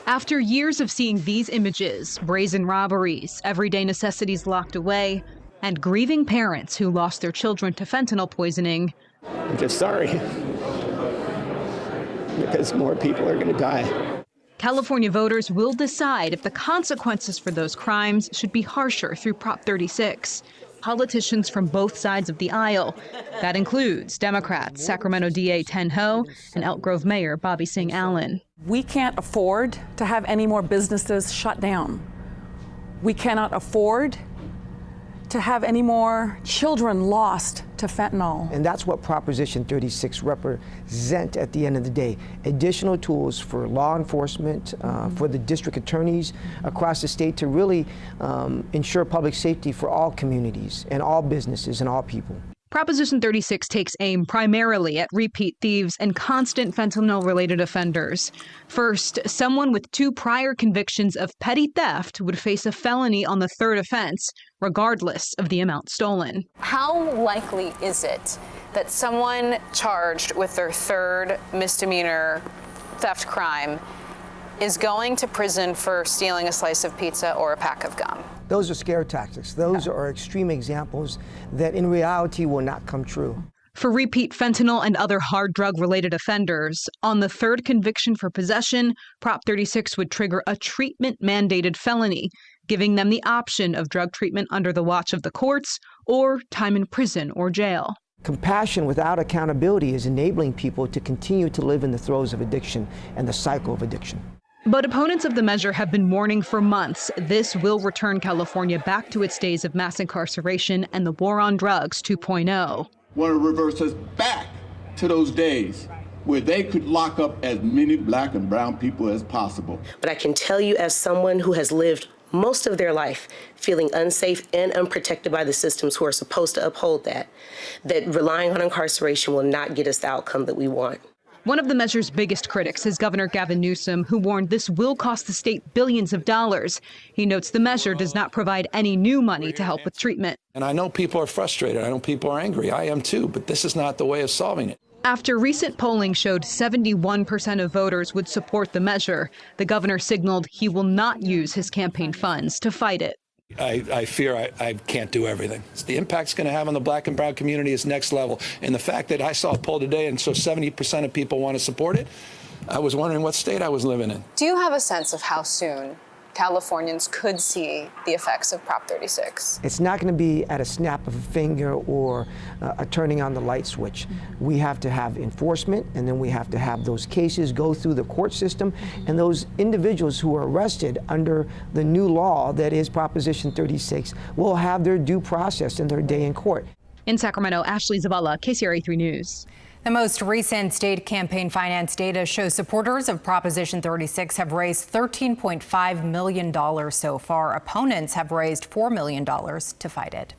After years of seeing these images, brazen robberies, everyday necessities locked away, and grieving parents who lost their children to fentanyl poisoning, I'm just sorry, because more people are going to die. California voters will decide if the consequences for those crimes should be harsher through Prop 36. Politicians from both sides of the aisle. That includes Democrats Sacramento DA Ten Ho and Elk Grove Mayor Bobby Singh Allen. We can't afford to have any more businesses shut down. We cannot afford to have any more children lost to fentanyl. And that's what Proposition 36 represent at the end of the day. Additional tools for law enforcement, for the district attorneys across the state to really ensure public safety for all communities and all businesses and all people. Proposition 36 takes aim primarily at repeat thieves and constant fentanyl-related offenders. First, someone with 2 prior convictions of petty theft would face a felony on the 3rd offense, regardless of the amount stolen. How likely is it that someone charged with their 3rd misdemeanor theft crime is going to prison for stealing a slice of pizza or a pack of gum? Those are scare tactics. Those are extreme examples that in reality will not come true. For repeat fentanyl and other hard drug-related offenders, on the 3rd conviction for possession, Prop 36 would trigger a treatment-mandated felony, giving them the option of drug treatment under the watch of the courts or time in prison or jail. Compassion without accountability is enabling people to continue to live in the throes of addiction and the cycle of addiction. But opponents of the measure have been warning for months this will return California back to its days of mass incarceration and the war on drugs 2.0. Want to reverse us back to those days where they could lock up as many black and brown people as possible. But I can tell you, as someone who has lived most of their life feeling unsafe and unprotected by the systems who are supposed to uphold that relying on incarceration will not get us the outcome that we want. One of the measure's biggest critics is Governor Gavin Newsom, who warned this will cost the state billions of dollars. He notes the measure does not provide any new money to help with treatment. And I know people are frustrated. I know people are angry. I am too, but this is not the way of solving it. After recent polling showed 71% of voters would support the measure, the governor signaled he will not use his campaign funds to fight it. I fear I can't do everything. The impact it's going to have on the black and brown community is next level. And the fact that I saw a poll today and so 70% of people want to support it, I was wondering what state I was living in. Do you have a sense of how soon Californians could see the effects of Prop 36? It's not going to be at a snap of a finger or a turning on the light switch. We have to have enforcement, and then we have to have those cases go through the court system, and those individuals who are arrested under the new law that is Proposition 36 will have their due process and their day in court. In Sacramento, Ashley Zavala, KCRA 3 News. The most recent state campaign finance data shows supporters of Proposition 36 have raised $13.5 million so far. Opponents have raised $4 million to fight it.